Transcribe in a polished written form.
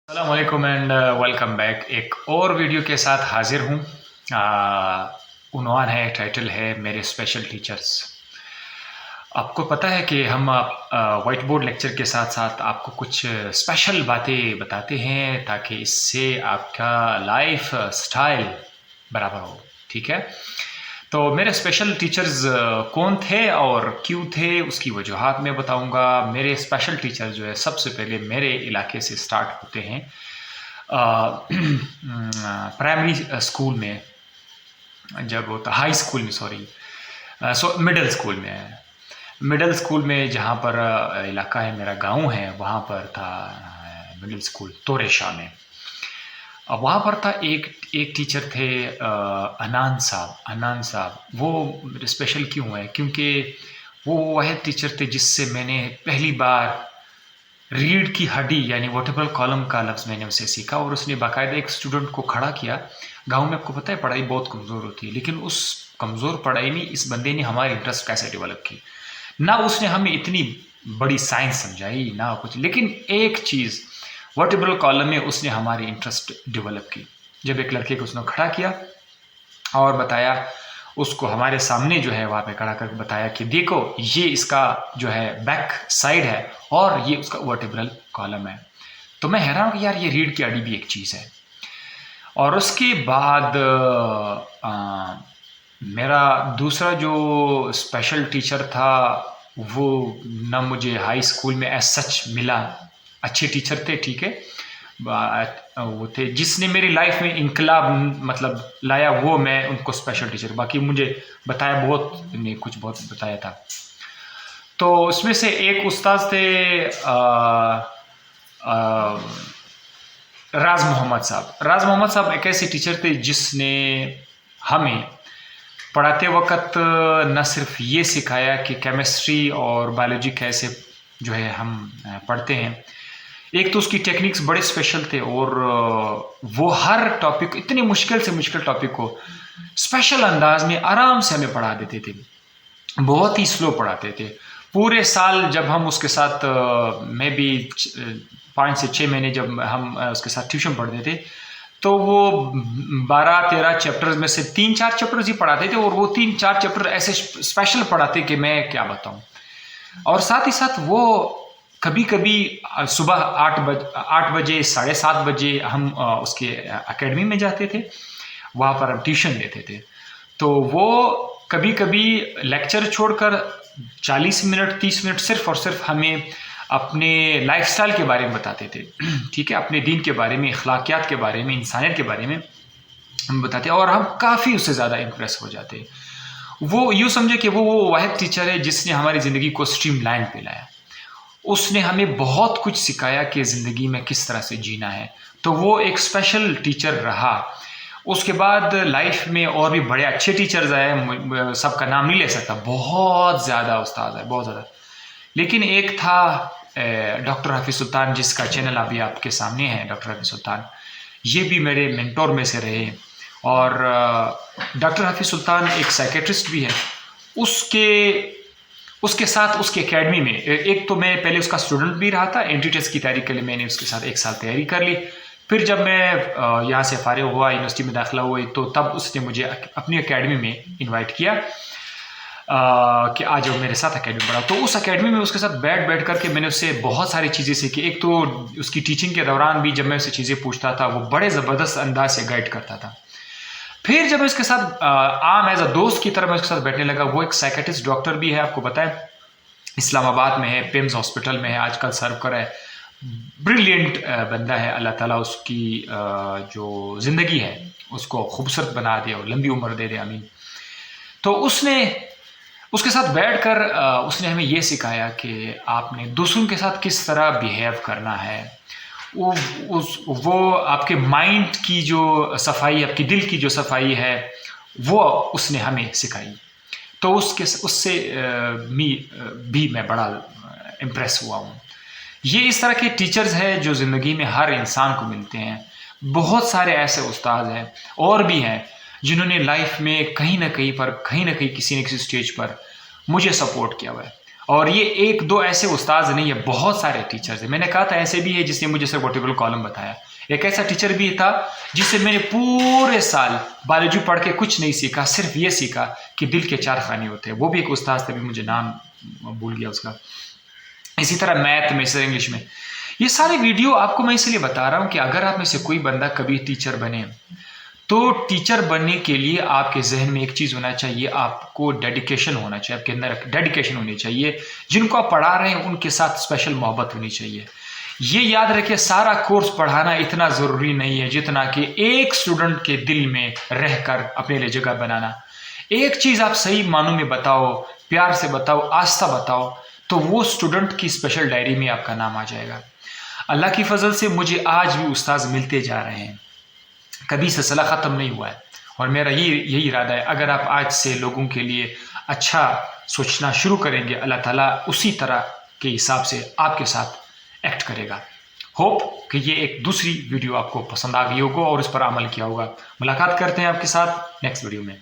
अस्सलाम वालेकुम and welcome back. एक और वीडियो के साथ हाजिर हूँ। उन्वान है, टाइटल है मेरे स्पेशल टीचर्स। आपको पता है कि हम वाइट बोर्ड लेक्चर के साथ साथ आपको कुछ स्पेशल बातें बताते हैं ताकि इससे आपका लाइफ स्टाइल बराबर हो। ठीक है, तो मेरे स्पेशल टीचर्स कौन थे और क्यों थे उसकी वजूहात मैं बताऊंगा। मेरे स्पेशल टीचर जो है सबसे पहले मेरे इलाके से स्टार्ट होते हैं। प्राइमरी स्कूल में जब होता, हाई स्कूल में सॉरी, मिडिल स्कूल में, मिडिल स्कूल में जहाँ पर इलाका है, मेरा गांव है, वहाँ पर था मिडिल स्कूल तोरेशा में। अब वहाँ पर था एक एक टीचर थे, अनान साहब। वो स्पेशल क्यों है? क्योंकि वो वह टीचर थे जिससे मैंने पहली बार रीढ़ की हड्डी यानी वर्टेब्रल कॉलम का लफ्ज़ मैंने उसे सीखा, और उसने बाकायदा एक स्टूडेंट को खड़ा किया। गांव में आपको पता है पढ़ाई बहुत कमज़ोर होती है, लेकिन उस कमज़ोर पढ़ाई में इस बंदे ने हमारी इंटरेस्ट कैसे डेवलप की। ना उसने हमें इतनी बड़ी साइंस समझाई ना कुछ, लेकिन एक चीज़ वर्टेब्रल कॉलम में उसने हमारी इंटरेस्ट डेवलप की। जब एक लड़के को उसने खड़ा किया और बताया, उसको हमारे सामने जो है वहाँ पे खड़ा करके बताया कि देखो ये इसका जो है बैक साइड है और ये उसका वर्टेब्रल कॉलम है। तो मैं हैरान हूँ कि यार ये रीढ़ की हड्डी भी एक चीज़ है। और उसके बाद मेरा दूसरा जो स्पेशल टीचर था वो ना मुझे हाई स्कूल में एज सच मिला। अच्छे टीचर थे, ठीक है, वो थे जिसने मेरी लाइफ में इनकलाब मतलब लाया, वो मैं उनको स्पेशल टीचर, बाकी मुझे बताया बहुत ने कुछ बहुत बताया था। तो उसमें से एक उस्ताद थे राज मोहम्मद साहब। राज मोहम्मद साहब एक ऐसे टीचर थे जिसने हमें पढ़ाते वक्त न सिर्फ ये सिखाया कि केमिस्ट्री और बायोलॉजी कैसे जो है हम पढ़ते हैं, एक तो उसकी टेक्निक्स बड़े स्पेशल थे, और वो हर टॉपिक, इतने मुश्किल से मुश्किल टॉपिक को स्पेशल अंदाज में आराम से हमें पढ़ा देते थे। बहुत ही स्लो पढ़ाते थे। पूरे साल जब हम उसके साथ मैं भी 5 से 6 महीने जब हम उसके साथ ट्यूशन पढ़ते थे, तो वो 12-13 चैप्टर्स में से 3-4 चैप्टर्स ही पढ़ाते थे, और वो 3-4 चैप्टर ऐसे स्पेशल पढ़ाते कि मैं क्या बताऊं। और साथ ही साथ वो कभी कभी सुबह 8 बजे 7:30 बजे हम उसके एकेडमी में जाते थे, वहाँ पर हम ट्यूशन लेते थे। तो वो कभी कभी लेक्चर छोड़कर 40 मिनट 30 मिनट सिर्फ और सिर्फ हमें अपने लाइफस्टाइल के बारे में बताते थे। ठीक है, अपने दीन के बारे में, अखलाकियात के बारे में, इंसानियत के बारे में हम बताते, और हम काफ़ी उससे ज़्यादा इम्प्रेस हो जाते। वो यूँ समझे कि वो वाहिद टीचर है जिसने हमारी ज़िंदगी को स्ट्रीमलाइन पे लाया। उसने हमें बहुत कुछ सिखाया कि ज़िंदगी में किस तरह से जीना है। तो वो एक स्पेशल टीचर रहा। उसके बाद लाइफ में और भी बड़े अच्छे टीचर्स आए, सबका नाम नहीं ले सकता, बहुत ज़्यादा उस्ताद है, बहुत ज़्यादा। लेकिन एक था डॉक्टर हफीज़ सुल्तान, जिसका चैनल अभी आपके सामने है, डॉक्टर हफीज़ सुल्तान। ये भी मेरे मेंटोर में से रहे। और डॉक्टर हफीज़ सुल्तान एक साइकेट्रिस्ट भी है। उसके उसके साथ उसकी एकेडमी में एक तो मैं पहले उसका स्टूडेंट भी रहा था। एंट्री टेस्ट की तैयारी के लिए मैंने उसके साथ 1 साल तैयारी कर ली। फिर जब मैं यहाँ से फारिग हुआ, यूनिवर्सिटी में दाखिला हुआ, तो तब उसने मुझे अपनी एकेडमी में इनवाइट किया कि आ जाओ मेरे साथ एकेडमी पढ़ा। तो उस एकेडमी में उसके साथ बैठ करके मैंने उससे बहुत सारी चीज़ें सीखी। एक तो उसकी टीचिंग के दौरान भी जब मैं उससे चीज़ें पूछता था, वो बड़े ज़बरदस्त अंदाज से गाइड करता था। फिर जब मैं इसके साथ आम एज अ दोस्त की तरह मैं उसके साथ बैठने लगा, वो एक साइकेट्रिस्ट डॉक्टर भी है, आपको पता है, इस्लामाबाद में है, पिम्स हॉस्पिटल में है, आजकल सर्व कर रहा है। ब्रिलियंट बंदा है। अल्लाह ताला उसकी जो ज़िंदगी है उसको खूबसूरत बना दे और लंबी उम्र दे दे, आमीन। तो उसने उसके साथ बैठकर उसने हमें ये सिखाया कि आपने दूसरों के साथ किस तरह बिहेव करना है। वो आपके माइंड की जो सफाई, आपकी दिल की जो सफाई है, वो उसने हमें सिखाई। तो उससे भी मैं बड़ा इम्प्रेस हुआ हूँ। ये इस तरह के टीचर्स हैं जो ज़िंदगी में हर इंसान को मिलते हैं। बहुत सारे ऐसे उस्ताद हैं और भी हैं जिन्होंने लाइफ में कहीं ना कहीं किसी न किसी स्टेज पर मुझे सपोर्ट किया हुआ है। और ये एक दो ऐसे उस्ताद नहीं है, बहुत सारे टीचर्स हैं। मैंने कहा था ऐसे भी है जिसने मुझे सिर्फ वर्टिकल कॉलम बताया। एक ऐसा टीचर भी था जिससे मैंने पूरे साल बायोलॉजी पढ़ के कुछ नहीं सीखा, सिर्फ ये सीखा कि दिल के 4 खाने होते हैं। वो भी एक उस्ताद थे, भी मुझे नाम भूल गया उसका। इसी तरह मैथ में, इसी तरह इंग्लिश में। ये सारे वीडियो आपको मैं इसलिए बता रहा हूँ कि अगर आप में से कोई बंदा कभी टीचर बने, तो टीचर बनने के लिए आपके जहन में एक चीज़ होना चाहिए, आपको डेडिकेशन होना चाहिए, आपके अंदर डेडिकेशन होनी चाहिए। जिनको आप पढ़ा रहे हैं उनके साथ स्पेशल मोहब्बत होनी चाहिए। ये याद रखिए, सारा कोर्स पढ़ाना इतना ज़रूरी नहीं है जितना कि एक स्टूडेंट के दिल में रहकर अपने लिए जगह बनाना। एक चीज़ आप सही मानों में बताओ, प्यार से बताओ, आस्था बताओ, तो वो स्टूडेंट की स्पेशल डायरी में आपका नाम आ जाएगा। अल्लाह की फजल से मुझे आज भी उस्ताद मिलते जा रहे हैं, कभी सिलसिला ख़त्म नहीं हुआ है। और मेरा यही इरादा है, अगर आप आज से लोगों के लिए अच्छा सोचना शुरू करेंगे, अल्लाह ताला उसी तरह के हिसाब से आपके साथ एक्ट करेगा। होप कि ये एक दूसरी वीडियो आपको पसंद आ गई होगा और उस पर अमल किया होगा। मुलाकात करते हैं आपके साथ नेक्स्ट वीडियो में।